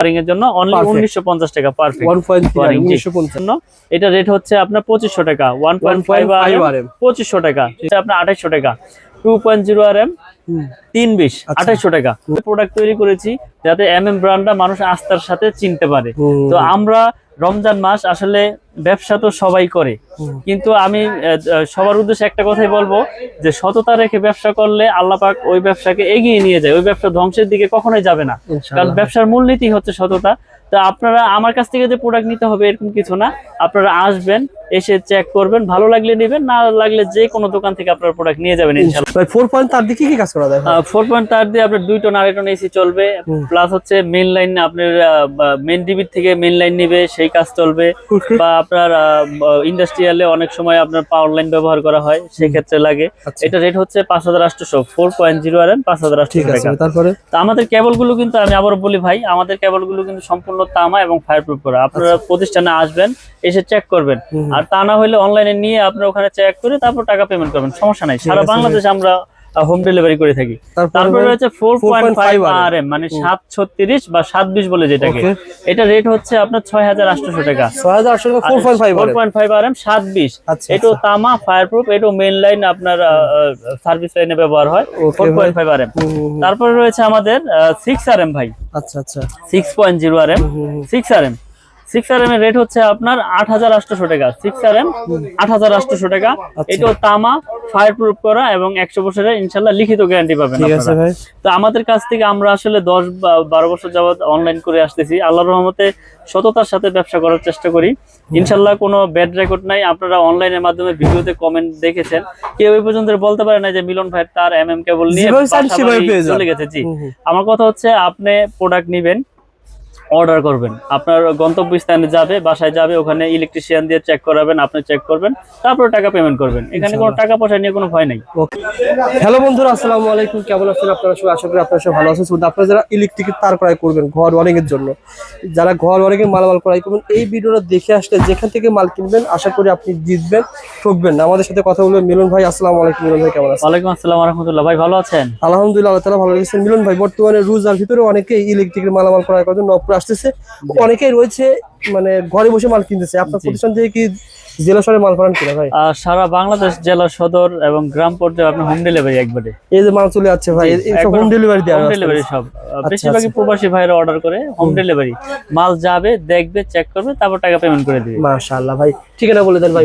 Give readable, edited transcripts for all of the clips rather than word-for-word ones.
এর জন্য অনলি 1950 টাকা পারফেক্ট 1.3 এটা রেট হচ্ছে আপনার 2500 টাকা 1.5 আরএম 2500 টাকা এটা আপনার 2800 টাকা 2.0 আরএম 320 2800 টাকা প্রোডাক্ট তৈরি করেছি যাতে এমএম ব্র্যান্ডটা মানুষ আস্থার সাথে চিনতে পারে। তো আমরা রমজান মাস আসলে ব্যবসা তো সবাই করে, কিন্তু আমি সবার উদ্দেশ্যে একটা কথাই বলবো যে সততা রেখে ব্যবসা করলে আল্লাহ পাক ওই ব্যবসাকে এগিয়ে নিয়ে যায়, ওই ব্যবসা ধ্বংসের দিকে কখনোই যাবে না, কারণ ব্যবসার মূলনীতি হচ্ছে সততা। তো আপনারা আমার কাছ থেকে যে প্রোডাক্ট নিতে হবে এরকম কিছু না, আপনারা আসবেন, এসে চেক করবেন, ভালো লাগলে নেবেন, না লাগলে যে কোনো দোকান থেকে আপনারা প্রোডাক্ট নিয়ে যাবেন ইনশাআল্লাহ। ভাই 4.3 দিয়ে কি কাজ করা যায়? 4.3 দিয়ে আপনার 2 টন 2.5 টন এসি চলবে, প্লাস হচ্ছে মেইন লাইন আপনার মেইন ডিবি থেকে মেইন লাইন নেবে সেই কাজ চলবে, বা আপনার ইন্ডাস্ট্রিয়ালে অনেক সময় আপনার পাওয়ার লাইন ব্যবহার করা হয় সেই ক্ষেত্রে লাগে। এটা রেট হচ্ছে 5800 4.0 আরএম 5800 টাকা। তারপরে তো আমাদের কেবল গুলো কিন্তু আমি আবারও বলি ভাই, আমাদের কেবল গুলো কিন্তু সম্পূর্ণ তামা এবং ফায়ারপ্রুফ করা। আপনারা প্রতিষ্ঠানে আসবেন, এসে চেক করবেন, আর তা না হলে অনলাইনে নিয়ে আপনারা ওখানে চেক করে তারপর টাকা পেমেন্ট করবেন, সমস্যা নাই। সারা বাংলাদেশে আমরা হোম ডেলিভারি করে থাকি। তারপরে রয়েছে 4.5 আরএম মানে 736 বা 720 বলে যেটাকে, এটা রেট হচ্ছে আপনার 6800 টাকা 4.5 আরএম 720। এটাও তামা ফায়ারপ্রুফ, এটাও মেইন লাইন আপনার সার্ভিস লাইনে ব্যবহার হয় 4.5 আরএম। তারপরে রয়েছে আমাদের 6 আরএম ভাই, আচ্ছা আচ্ছা 6.0 আরএম 6 আরএম এর রেট হচ্ছে আপনার 8800 টাকা 6 আরএম 8800 টাকা। এটাও তামা ফায়ারপ্রুফ করা এবং 100 বছরের ইনশাআল্লাহ লিখিত গ্যারান্টি পাবেন আপনারা। তো আমাদের কাছ থেকে আমরা আসলে 10-12 বছর যাবত অনলাইন করে আসতেছি, আল্লাহর রহমতে সততার সাথে ব্যবসা করার চেষ্টা করি ইনশাআল্লাহ। কোনো ব্যাড রেকর্ড নাই। আপনারা অনলাইনের মাধ্যমে ভিডিওতে কমেন্ট দেখেছেন, কেউ এই পর্যন্ত বলতে পারে না যে মিলন ভাই তার এমএম কেবল নিয়ে চলে গেছে। জি, আমার কথা হচ্ছে আপনি প্রোডাক্ট নেবেন, অর্ডার করবেন, আপনার গন্তব্যস্থানে যাবে, বাসায় যাবে, ওখানে ইলেকট্রিশিয়ান দিয়ে চেক করাবেন, আপনি চেক করবেন, তারপর টাকা পেমেন্ট করবেন। এখানে কোনো টাকা পয়সা নিয়ে কোনো ভয় নাই। হ্যালো বন্ধুরা, আসসালামু আলাইকুম, কেমন আছেন আপনারা সবাই? আশা করি আপনারা সবাই ভালো আছেন। আপনারা যারা ইলেকট্রিকের তার ক্রয় করবেন ঘর ওয়ারিং এর জন্য, যারা ঘর ওয়ারিং এর মালামাল ক্রয় করবেন, এই ভিডিওটা দেখে আসলে যেখান থেকে মাল কিনবেন আশা করি আপনি জিতবেন, ঠকবেন না। আমাদের সাথে কথা বলবেন মিলন ভাই। আসসালামু আলাইকুম মিলন ভাই, কেমন আছেন? ওয়ালাইকুম আসসালাম ওয়া রাহমাতুল্লাহ। ভাই ভালো আছেন? আলহামদুলিল্লাহ, আল্লাহ তাআলা ভালো রেখেছেন। মিলন ভাই, বর্তমানে রোজার ভিতরে অনেকেই ইলেকট্রিকের মালামাল ক্রয় করার জন্য নবপুর আসতেছে, অনেকেই রয়েছে মানে ঘরে বসে মাল কিনতেছে। আপনার প্রতিষ্ঠান থেকে কি জেলা শহরে মাল পাঠান কিনা ভাই? সারা বাংলাদেশ জেলা সদর এবং গ্রাম পর্যায়ে আপনি হোম ডেলিভারি একবারে। এই যে মাল চলে যাচ্ছে ভাই, সব হোম ডেলিভারি দেওয়া? হোম ডেলিভারি সব, বেশিরভাগই প্রবাসী ভাইরা অর্ডার করে হোম ডেলিভারি। মাল যাবে, দেখবে, চেক করবে, তারপর টাকা পেমেন্ট করে দিবে। মাশাআল্লাহ ভাই, ঠিকানা বলে দেন ভাই।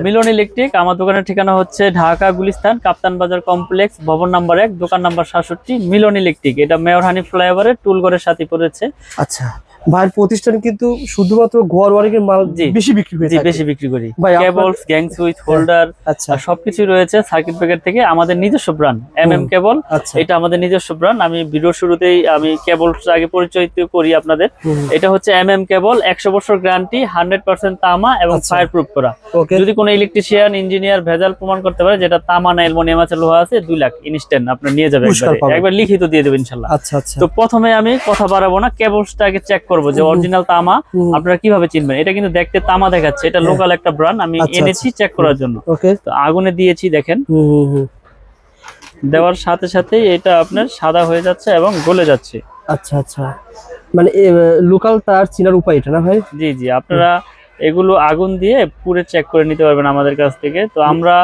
মিলন ইলেকট্রিক। আমার দোকানের ঠিকানা হচ্ছে ঢাকা গুলিস্তান কাপ্তান বাজার কমপ্লেক্স, ভবন নাম্বার 1, দোকান নাম্বার 67, মিলন ইলেকট্রিক। এটা মেয়র হানি ফ্লাইওভারের টুলঘরের সাথে পড়েছে। আচ্ছা ভাইয়ের প্রতিষ্ঠান কিন্তু শুধুমাত্র ঘর ওয়ারিং এর মাল বেশি বিক্রি হয়? বেশি বিক্রি করি। কেবলস, গ্যাং সুইচ, হোল্ডার, সবকিছু রয়েছে সার্কিট ব্রেকার থেকে। আমাদের নিজস্ব ব্র্যান্ড এমএম কেবল, এটা আমাদের নিজস্ব ব্র্যান্ড। আমি ভিডিওর শুরুতেই আমি কেবলস আগে পরিচয় করি আপনাদের। এটা হচ্ছে এমএম কেবল, 100 বছর গ্যারান্টি, 100% তামা এবং ফায়ারপ্রুফ করা। যদি কোনো ইলেকট্রিশিয়ান ইঞ্জিনিয়ার ভেজাল প্রমাণ করতে পারে যেটা তামা না অ্যালুমিনিয়াম আছে, লোহা আছে, 2 লাখ ইনস্ট্যান্ট আপনার নিয়ে যাবে, একবার লিখিত দিয়ে দেবেন ইনশাআল্লাহ। তো প্রথমে আমি কথা বাড়াবো না, কেবলসটা আগে চেক করবো যে অরিজিনাল তামা। আপনারা কিভাবে চিনবেন? এটা কিন্তু দেখতে তামা দেখাচ্ছে, এটা লোকাল একটা ব্র্যান্ড, আমি এনেছি চেক করার জন্য। তো আগুনে দিয়েছি, দেখেন দেওয়ার সাথে সাথে এটা আপনার সাদা হয়ে যাচ্ছে এবং গলে যাচ্ছে। আচ্ছা আচ্ছা, মানে লোকাল তার চিনার উপায় এটা না ভাই? জি জি, আপনারা এগুলো আগুন দিয়ে পুরে চেক করে নিতে পারবেন আমাদের কাছ থেকে। তো আমরা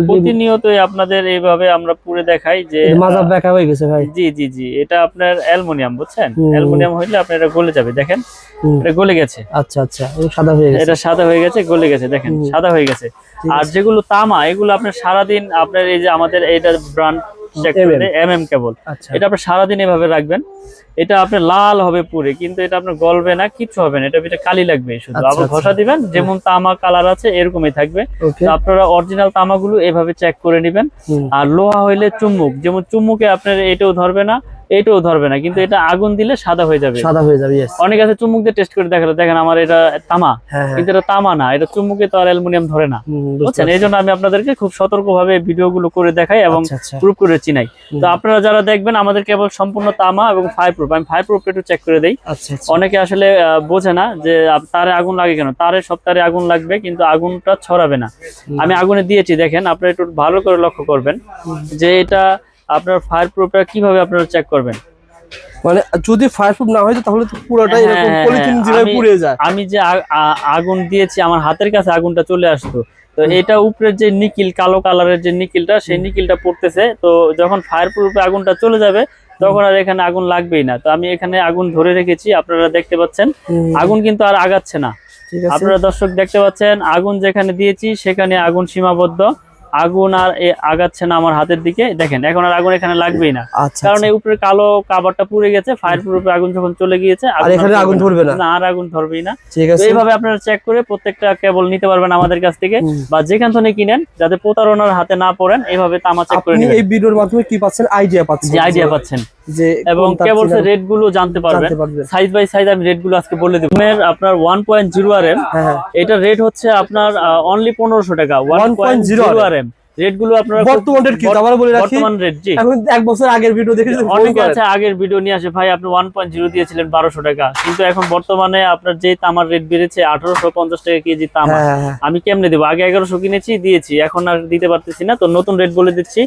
প্রতিনিয়তই আপনাদের এইভাবে আমরা পুরে দেখাই যে মাঝাব দেখা হয়ে গেছে ভাই। জি জি জি, এটা আপনার অ্যালুমিনিয়াম, বুঝছেন? অ্যালুমিনিয়াম হইলে আপনার এটা গলে যাবে, দেখেন এটা গলে গেছে। আচ্ছা আচ্ছা, এটা সাদা হয়ে গেছে, এটা সাদা হয়ে গেছে, গলে গেছে, দেখেন সাদা হয়ে গেছে। আর যেগুলো তামা, এগুলো আপনার সারাদিন আপনার এই যে আমাদের এইটা ব্র্যান্ড এমএম কেবল, এটা আপনি সারাদিন এভাবে রাখবেন, এটা আপনার লাল হবে পুরে, কিন্তু এটা আপনার গলবে না, কিচ্ছু হবে না, এটা ভিতরে কালি লাগবে শুধু। আবার ঘষা দিবেন, যেমন তামা কালার আছে এরকমই থাকবে। আপনারা অরিজিনাল তামাগুলো এভাবে চেক করে নেবেন। আর লোহা হইলে চুম্বুক, যেমন চুম্বুকে আপনার এটাও ধরবে না, এটাও ধরবে না, কিন্তু এটা আগুন দিলে সাদা হয়ে যাবে, সাদা হয়ে যাবে। অনেক আছে চুম্বুক দিয়ে টেস্ট করে দেখালো, দেখেন আমার এটা তামা, কিন্তু এটা তামা না, এটা চুম্বুকে তো আর অ্যালুমিনিয়াম ধরে না, বুঝছেন? এই জন্য আমি আপনাদেরকে খুব সতর্কভাবে ভিডিওগুলো করে দেখাই এবং প্রুফ করে চিনাই। তো আপনারা যারা দেখবেন আমাদের কেবল সম্পূর্ণ তামা এবং ফায়ারপ্রুফ, আমি ফায়ারপ্রুফ একটু চেক করে দেই। অনেকে আসলে বোঝে না যে তারে আগুন লাগে কেন, তারে সব তারে আগুন লাগবে, কিন্তু আগুনটা ছড়াবে না। আমি আগুনে দিয়েছি, দেখেন আপনারা একটু ভালো করে লক্ষ্য করবেন যে এটা আপনার ফায়ারপ্রুফটা কিভাবে আপনারা চেক করবেন। মানে যদি ফায়ারপ্রুফ না হয় তাহলে তো পুরোটাই এরকম পলিথিন যেভাবে পুড়ে যায়। আমি যে আগুন দিয়েছি আমার হাতের কাছে আগুনটা চলে আসতো, তো এটা উপরের যে নিকিল কালো কালারের যে নিকিলটা সেই নিকিলটা পড়তেছে, তো যখন ফায়ার প্রুফে আগুনটা চলে যাবে তখন আর এখানে আগুন লাগবেই না। তো আমি এখানে আগুন ধরে রেখেছি, আপনারা দেখতে পাচ্ছেন আগুন কিন্তু আর আগাচ্ছে না। আপনারা দর্শক দেখতে পাচ্ছেন আগুন যেখানে দিয়েছি সেখানে আগুন সীমাবদ্ধ, আগুন আর আগাচ্ছে না আমার হাতের দিকে। দেখেন এখন আর আগুন এখানে লাগবেই না, কারণ এই উপরে কালো কাভারটা পুড়ে গেছে। ফায়ার প্রুফে আগুন যখন চলে গিয়েছে আর এখানে আগুন ধরবে না, আর আগুন ধরবেই না। তো এইভাবে আপনারা চেক করে প্রত্যেকটা কেবল নিতে পারবেন আমাদের কাছ থেকে, বা যেখান থেকে কিনেন, যাতে প্রতারণার হাতে না পড়েন এইভাবে তামা চেক করে নেবেন। এই ভিডিওর মাধ্যমে কি পাচ্ছেন? আইডিয়া পাচ্ছেন, আইডিয়া পাচ্ছেন যে এবং কেবলসের রেট গুলো জানতে পারবেন। সাইজ বাই সাইজ আমি রেট গুলো আজকে বলে দেব। আপনার 1.0 RM এটা রেট হচ্ছে আপনার অনলি 1500 টাকা। 1.0 RM রেট গুলো আপনারা বর্তমান রেট কি আবার বলে রাখি, বর্তমান রেট জি এখন এক বছর আগের ভিডিও দেখেছেন অনেকে আছে আগের ভিডিও নিয়ে আসে, ভাই আপনি 1.0 দিয়েছিলেন 1200 টাকা, কিন্তু এখন বর্তমানে আপনার যে তামার রেট বেড়েছে 1850 টাকা কেজি তামা, আমি কেমনে দেবো? আগে 1100 কিনেছি দিয়েছি, এখন আর দিতে পারতেছি না। তো নতুন রেট বলে দিচ্ছি,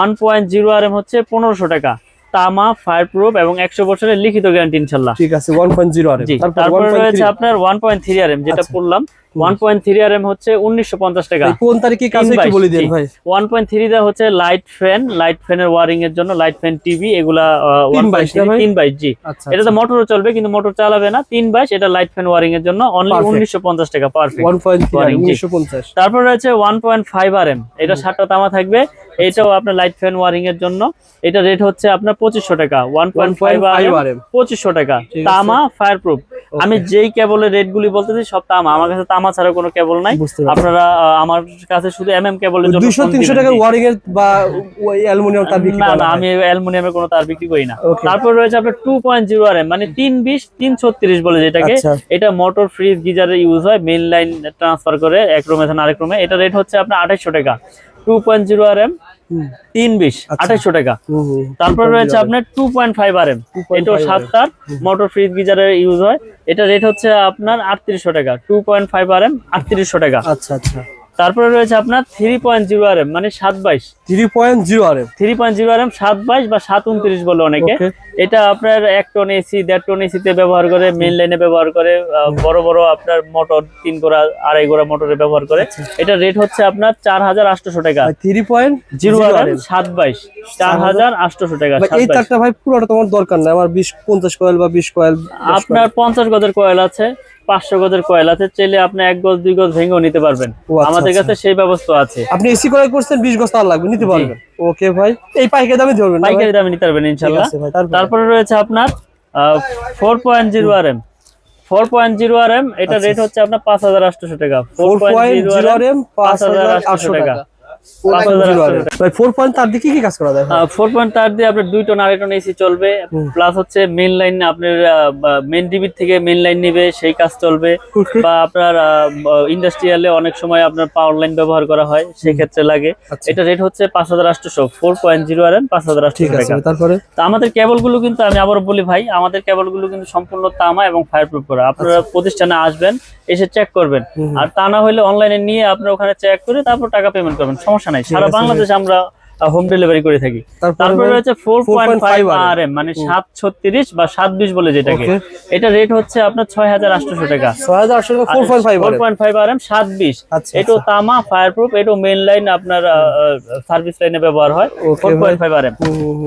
1.0 RM হচ্ছে 1500 টাকা তামা, ফায়ার প্রুফ এবং 100 বছরের লিখিত গ্যারান্টি ইনশাআল্লাহ। ঠিক আছে 1.0 RM। তারপর রয়েছে আপনার 1.3 RM যেটা পড়লাম। 1.3 RM হচ্ছে 1950 টাকা। কোন তারিখে কাছে একটু বলে দেন ভাই। 1.3 দা হচ্ছে লাইট ফ্যানের ওয়্যারিং এর জন্য, লাইট ফ্যান টিভি এগুলা 322 জি। এটাতে মোটরও চলবে কিন্তু মোটর চালাবে না। 322 এটা লাইট ফ্যান ওয়্যারিং এর জন্য অনলি 1950 টাকা পারফেক্ট 1950। তারপর রয়েছে 1.5 RM এটা 7টা তামা থাকবে, এটাও আপনার লাইট ফ্যান ওয়্যারিং এর জন্য। এটা রেট হচ্ছে আপনার 2500 টাকা। 1.5 RM 2500 টাকা তামা ফায়ার প্রুফ। আমি যেই কেবলের রেট গুলি বলতেছি সব তামা, আমার কাছে তামা ছাড়া কোনো কেবল নাই। আপনারা আমার কাছে শুধু কেবলের জন্য 200-300 টাকা ওয়্যারিং এর বা অ্যালুমিনিয়াম তার বিক্রি না, আমি অ্যালুমিনিয়ামের কোনো তার বিক্রি করি না। তারপর রয়েছে আপনার 2.0 RM মানে 320-336 বলে যেটাকে, এটা মোটর ফ্রিজ গিজারে ইউজ হয়, মেইন লাইন ট্রান্সফার করে এক রুমে থেকে আরেক রুমে। এটা রেট হচ্ছে আপনার 2800 টাকা। 2.0 RM 320 2800 টাকা। তারপর রয়েছে আপনার 2.5 RM এটা 7টার মোটর ফ্রিজ গিজারে ইউজ হয়, এটা রেট হচ্ছে আপনার 3800 টাকা। 2.5 RM 3800 টাকা। আচ্ছা আচ্ছা। তারপরে রয়েছে আপনার 3.0 RM মানে 722 3.0 RM 3.0 RM 722 বা 729 বলে অনেকে। এটা আপনার 1 টন এসি 1.5 টন এসিতে ব্যবহার করে, মেইন লাইনে ব্যবহার করে, বড় বড় আপনার মোটর 3 গোড়া 2.5 গোড়া মোটরে ব্যবহার করে। এটা রেট হচ্ছে আপনার 4800 টাকা। 3.0 RM 722 4800 টাকা। এই তারটা ভাই পুরোটা তোমার দরকার না, আমার 20-50 কয়েল বা 20 কয়েল। আপনার 50 গজের কয়েল আছে, 500 গজের কয়েল আছে, চাইলে আপনি 1 গজ 2 গজ ভেঙেও নিতে পারবেন। আমাদের কাছে সেই ব্যবস্থা আছে। আপনি এসি ক্রয় করছেন 20 গজ তার লাগবে, নিতে পারবেন। ওকে ভাই, এই পাইকারি দামে ধরবেন, পাইকারি দামে নিতে পারবেন ইনশাআল্লাহ। তারপরে রয়েছে আপনার 4.0 RM 4.0 RM এটা রেট হচ্ছে আপনার 5800 টাকা। 4.0 RM 5800 টাকা। 4 পয়েন্ট তার দিয়ে কি কাজ করা যায়? 4 পয়েন্ট তার দিয়ে আপনার 2 টন 2.5 টন এসি চলবে, প্লাস হচ্ছে মেইন লাইন আপনার মেইন ডিবির থেকে মেইন লাইন নিবে সেই কাজ চলবে, বা আপনার ইন্ডাস্ট্রিয়ালে অনেক সময় আপনার পাওয়ার লাইন ব্যবহার করা হয় সেই ক্ষেত্রে লাগে। এটা রেট হচ্ছে 5800 4.0 RM 5800 টাকা। তারপরে তো আমাদের কেবল গুলো কিন্তু আমি আবার বলি ভাই, আমাদের কেবল গুলো কিন্তু সম্পূর্ণ তামা এবং ফায়ারপ্রুফ করা। আপনারা প্রতিষ্ঠানে আসবেন, এসে চেক করবেন, আর তা না হলে অনলাইনে নিয়ে আপনারা ওখানে চেক করে তারপর টাকা পেমেন্ট করবেন, সমস্যা নাই। সারা বাংলাদেশে আমরা হোম ডেলিভারি করে থাকি। তারপরে রয়েছে 4.5 RM মানে 736 বা 720 বলে যেটাকে, এটা রেট হচ্ছে আপনার 6800 টাকা। 6800 টাকা 4.5 RM 720। এটা তামা ফায়ারপ্রুফ, এটা মেইন লাইন আপনার সার্ভিস লাইনে ব্যবহার হয়। 4.5 RM।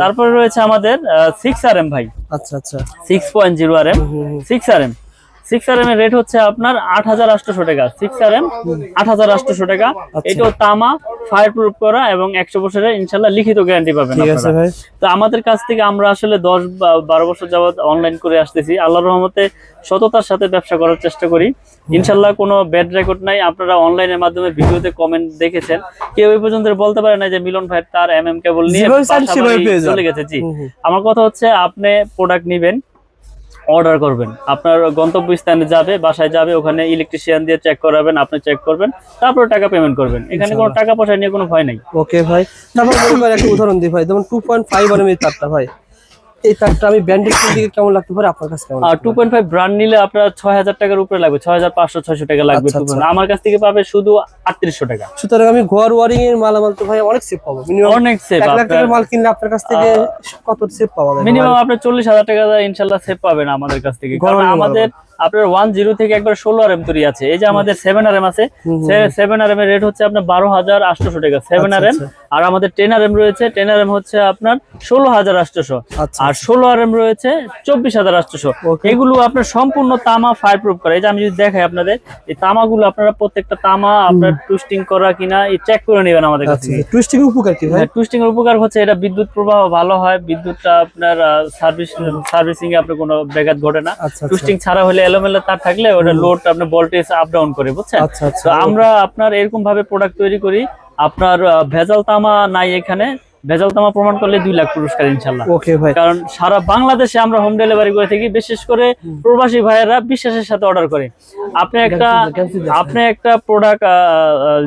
তারপরে রয়েছে আমাদের 6 RM ভাই। আচ্ছা আচ্ছা 6.0 RM 6 RM 6 RM এর রেট হচ্ছে আপনার 8800 টাকা। 6 RM 8800 টাকা। এটাও তামা ফায়ারপ্রুফ করা এবং 100 বছরের ইনশাআল্লাহ লিখিত গ্যারান্টি পাবেন আপনারা। তো আমাদের কাছ থেকে আমরা আসলে 10-12 বছর যাবত অনলাইন করে আসতেছি। আল্লাহর রহমতে সততার সাথে ব্যবসা করার চেষ্টা করি ইনশাআল্লাহ। কোনো ব্যাড রেকর্ড নাই। আপনারা অনলাইনের মাধ্যমে ভিডিওতে কমেন্ট দেখেছেন, কেউ এই পর্যন্ত বলতে পারে না যে মিলন ভাই তার কেবল নিয়ে চলে গেছে। জি, আমার কথা হচ্ছে আপনি প্রোডাক্ট নেবেন, অর্ডার করবেন, আপনার গন্তব্যস্থানে যাবে, বাসায় যাবে, ওখানে ইলেকট্রিশিয়ান দিয়ে চেক করাবেন, আপনি চেক করবেন, তারপর টাকা পেমেন্ট করবেন। এখানে কোনো টাকা পয়সা নিয়ে কোনো ভয় নাই। ওকে ভাই, তারপর একটা উদাহরণ দিই ভাই, যেমন 2.5 RM এর তারটা ভাই, এই তারটা আমি ব্র্যান্ডেড দিকে কেমন লাগতে পারে আপনার কাছে? কেমন? আর 2.5 ব্র্যান্ড নিলে আপনার 6000 টাকার উপরে লাগবে, 6500-600 টাকা লাগবে। আচ্ছা, আচ্ছা। আমার কাছ থেকে পাবে শুধু 3800 টাকা। সুতরাং আমি ঘর ওয়ারিং এর মালামাল তো ভাই অনেক সেভ পাবো। মিনিমাম অনেক সেভ। 1 লাখ টাকার মাল কিনলে আপনার কাছ থেকে কত সেভ পাওয়া যাবে? মিনিমাম আপনি 40,000 টাকা ইনশাআল্লাহ সেভ পাবেন আমাদের কাছ থেকে। কারণ আমাদের আপনার 10 থেকে একবার 16 RM তৈরি আছে। এই যে আমাদের 7 RM আছে, 7 RM এর রেট হচ্ছে আপনার 12,800 টাকা 7 RM। আর আমাদের 10 RM রয়েছে, 10 RM হচ্ছে আপনার 16,800। আর 16 RM রয়েছে 24,800। এগুলো আপনার সম্পূর্ণ তামা ফায়ার প্রুফ করা। এই যে আমি যদি দেখাই আপনাদের, এই তামাগুলো আপনারা প্রত্যেকটা তামা আপনার টুইস্টিং করা কিনা এই চেক করে নেবেন আমাদের কাছ থেকে। টুইস্টিং এর উপকার কি ভাই? টুইস্টিং এর উপকার হচ্ছে এটা বিদ্যুৎ প্রবাহ ভালো হয়, বিদ্যুৎটা আপনার সার্ভিসিং এ আপনার কোনো ব্যাঘাত ঘটে না। টুইস্টিং ছাড়া হলে এলোমেলো তার থাকলে ওটা লোড আপনার ভোল্টেজ আপ ডাউন করে, বুঝছেন? তো আমরা আপনার এরকম ভাবে প্রোডাক্ট তৈরি করি। আপনার ভেজাল তামা নাই এখানে, ভেজাল তামা প্রমাণ করলে 2 লাখ পুরস্কার ইনশাআল্লাহ। ওকে ভাই। কারণ সারা বাংলাদেশে আমরা হোম ডেলিভারি করে থাকি, বিশেষ করে প্রবাসী ভাইয়েরা বিশ্বাসের সাথে অর্ডার করে। আপনি একটা প্রোডাক্ট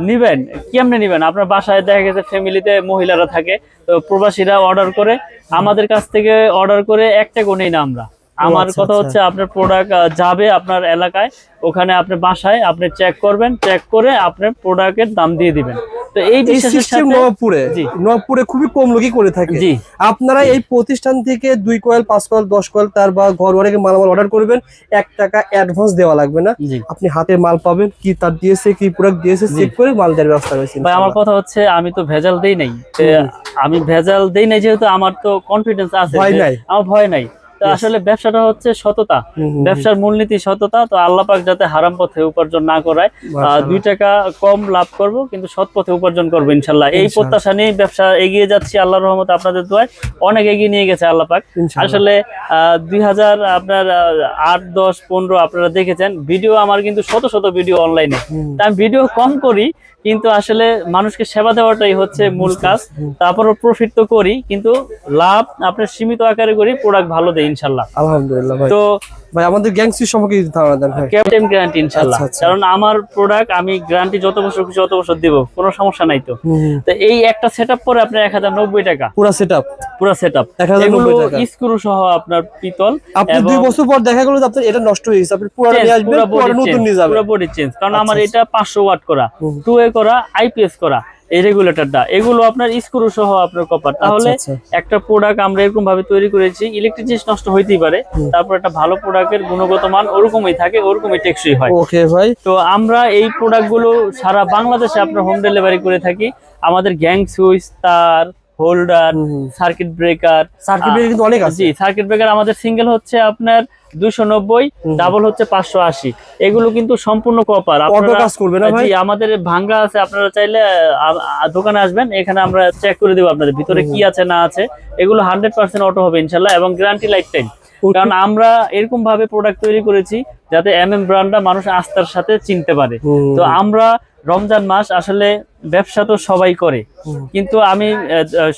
নিবেন, কেমনে নিবেন? আপনার বাসায় দেখা গেছে ফ্যামিলিতে মহিলারা থাকে, তো প্রবাসীরা অর্ডার করে আমাদের কাছ থেকে অর্ডার করে একটা নেই না আমরা। আমার কথা হচ্ছে আপনার প্রোডাক্ট যাবে আপনার এলাকায়, ওখানে আপনি বাসায় আপনি চেক করবেন, চেক করে আপনার প্রোডাক্টের দাম দিয়ে দিবেন। তো এই বিশ্বাসের সাথে নবপুরে খুবই কম লোকই করে থাকে। আপনারা এই প্রতিষ্ঠান থেকে 2 কয়েল 5 কয়েল 10 কয়েল তার বা ঘর ওয়ারিং মালামাল অর্ডার করবেন, 1 টাকা অ্যাডভান্স দেওয়া লাগবে না। আপনি হাতে মাল পাবেন, কি তার দিয়েছে কি প্রোডাক্ট দিয়েছে চেক করে মাল দেওয়ার ব্যবস্থা রয়েছে। ভাই আমার কথা হচ্ছে আমি তো ভেজাল দেই নাই, আমি ভেজাল দেই নাই যেহেতু আমার তো কনফিডেন্স আছে, আমার ভয় নাই। আসলে ব্যবসাটা হচ্ছে সততা, ব্যবসার মূলনীতি সততা। তো আল্লাহ পাক যাতে হারাম পথে উপার্জন না করায়, 2 টাকা কম লাভ করব কিন্তু সৎ পথে উপার্জন করবো ইনশাল্লাহ। এই প্রত্যাশা নিয়ে ব্যবসা এগিয়ে যাচ্ছি আল্লাহর রহমতে, আপনাদের দোয়ায় অনেক এগিয়ে নিয়ে গেছে আল্লাহ পাক। আসলে 2000 আপনার 8, 10, 15 আপনারা দেখেছেন ভিডিও আমার, কিন্তু শত শত ভিডিও অনলাইনে। তা আমি ভিডিও কম করি, কিন্তু আসলে মানুষকে সেবা দেওয়াটাই হচ্ছে মূল কাজ। তারপর প্রফিট তো করি, কিন্তু লাভ আপনার সীমিত আকারে করি, প্রোডাক্ট ভালো দেয় ইনশাল্লাহ। আলহামদুলিল্লাহ ভাই। তো ভাই আমাদের গ্যাংসি সম্পর্কে যদি ধারণা দেন ভাই। ক্যাপ্টেন গ্যারান্টি ইনশাআল্লাহ, কারণ আমার প্রোডাক্ট আমি গ্যারান্টি যত বছর খুশি তত বছর দেব, কোনো সমস্যা নাই। তো এই একটা সেটআপ পরে আপনার 1090 টাকা পুরো সেটআপ। এগুলো স্ক্রু সহ আপনার পিতল। আপনি 2 বছর পর দেখা গেল যে আপনার এটা নষ্ট হয়ে গেছে, আপনি পুরোটা নিয়ে আসবেন, পুরো নতুন নিয়ে যাবেন, পুরো বডি চেঞ্জ। কারণ আমার এটা 500 ওয়াট করা, 2A করা, IPS করা এই রেগুলেটরটা, এগুলো আপনার স্ক্রু সহ আপনার কপার। তাহলে একটা প্রোডাক্ট আমরা এরকম ভাবে তৈরি করেছি, ইলেকট্রিক জিনিস নষ্ট হইতেই পারে, তারপর একটা ভালো প্রোডাক্টের গুণগত মান ওরকমই থাকে, ওরকমই টেকসই হয়। ওকে ভাই। তো আমরা এই প্রোডাক্টগুলো সারা বাংলাদেশে আপনার হোম ডেলিভারি করে থাকি। আমাদের গ্যাং সুইচ, তার, হোল্ডার, সার্কিট ব্রেকার কিন্তু অনেক আছে। জি, সার্কিট ব্রেকার আমাদের সিঙ্গেল হচ্ছে আপনার 290, ডাবল হচ্ছে 580। এগুলো কিন্তু সম্পূর্ণ কপার। জি, আমাদের ভাঙ্গা আছে, আপনারা চাইলে দোকানে আসবেন, এখানে আমরা চেক করে দেবো আপনাদের ভিতরে কি আছে না আছে। এগুলো 100% অটো হবে ইনশাল্লাহ, এবং গ্যারান্টি লাইফ টাইম। কারণ আমরা এরকম ভাবে প্রোডাক্ট তৈরি করেছি যাতে ব্র্যান্ডটা মানুষ আস্থার সাথে চিনতে পারে। তো আমরা রমজান মাস, আসলে ব্যবসা তো সবাই করে, কিন্তু আমি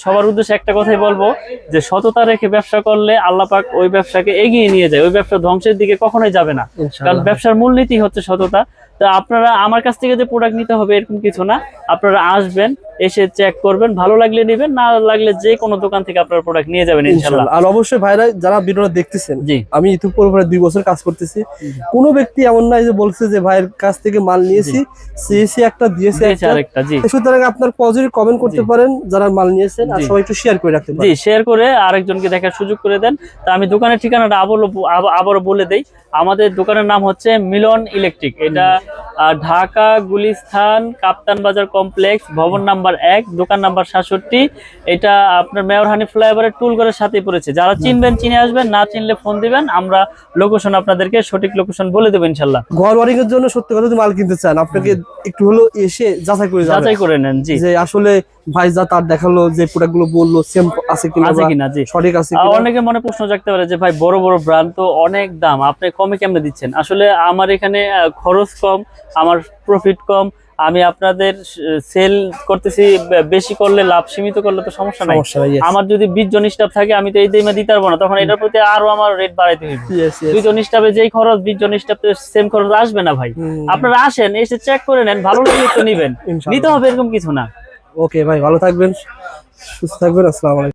সবার উদ্দেশ্যে একটা কথাই বলবো যে সততা রেখে ব্যবসা করলে আল্লাহ পাক ওই ব্যবসাকে এগিয়ে নিয়ে যায়, ওই ব্যবসা ধ্বংসের দিকে কখনোই যাবে না। কারণ ব্যবসার মূলনীতি হচ্ছে সততা। তো আপনারা আমার কাছ থেকে যে প্রোডাক্ট নিতে হবে এরকম কিছু না, আপনারা আসবেন, এসে চেক করবেন, ভালো লাগলে নেবেন, না লাগলে যে কোনো দোকান থেকে আপনার প্রোডাক্ট নিয়ে যাবেন ইনশাআল্লাহ। আর অবশ্যই ভাইরা যারা ভিডিওটা দেখতেছেন, আমি ইউটিউবের উপরে 2 বছর কাজ করতেছি, কোনো ব্যক্তি এমন নাই যে বলছে যে ভাইয়ের কাছ থেকে মাল নিয়েছি, সিএসি একটা দিয়েছে আরেকটা। জি, সুতরাং আপনার পজিটিভ কমেন্ট করতে পারেন যারা মাল নিয়েছেন, আর সবাই একটু শেয়ার করে রাখতে পারেন। জি, শেয়ার করে আরেকজনকে দেখার সুযোগ করে দেন। তা আমি দোকানের ঠিকানাটা আবারও বলে দেই। আমাদের দোকানের নাম হচ্ছে মিলন ইলেকট্রিক। এটা ঢাকা গুলিস্তান কাপ্তান বাজার কমপ্লেক্স, ভবন নাম্বার 1, দোকান নাম্বার 67। এটা আপনার মেয়র হানি ফ্লাইওভারের টুলঘরের সাথেই পড়েছে। যারা চিনবেন চিনে আসবেন, না চিনলে ফোন দিবেন, আমরা লোকেশন আপনাদেরকে সঠিক লোকেশন বলে দেবো ইনশাল্লাহ। ঘর ওয়ারিং এর জন্য সত্যি কথা যদি মাল কিনতে চান, আপনাকে একটু হলো এসে যাচাই করে নেন। জি, যে আসলে ভাই যা তার দেখালো, যে প্রোডাক্ট গুলো বললো সেম আছে কিনা, জি সঠিক আছে কিনা। অনেকে মনে প্রশ্ন জাগতে পারে যে ভাই বড় বড় ব্র্যান্ড তো অনেক দাম, আপনি কমে কেমনে দিচ্ছেন? আসলে আমার এখানে খরচ কম, আমার প্রফিট কম, আমি আপনাদের সেল করতেছি, বেশি করলে লাভ, সীমিত করলে তো সমস্যা নাই। আমার যদি 20 জন স্টাফ থাকে, আমি তো এই দামে দিতে পারবো না, তখন এটার প্রতি আরো আমার রেট বাড়াইতে হবে। 2 জন স্টাফে যেই খরচ, 20 জন স্টাফে সেম খরচ আসবে না ভাই। আপনারা আসেন, এসে চেক করে নেন, ভালো লাগলে তো নিবেন, নিতে হবে এরকম কিছু না। ওকে ভাই, ভালো থাকবেন, সুস্থ থাকবেন, আসসালামু আলাইকুম।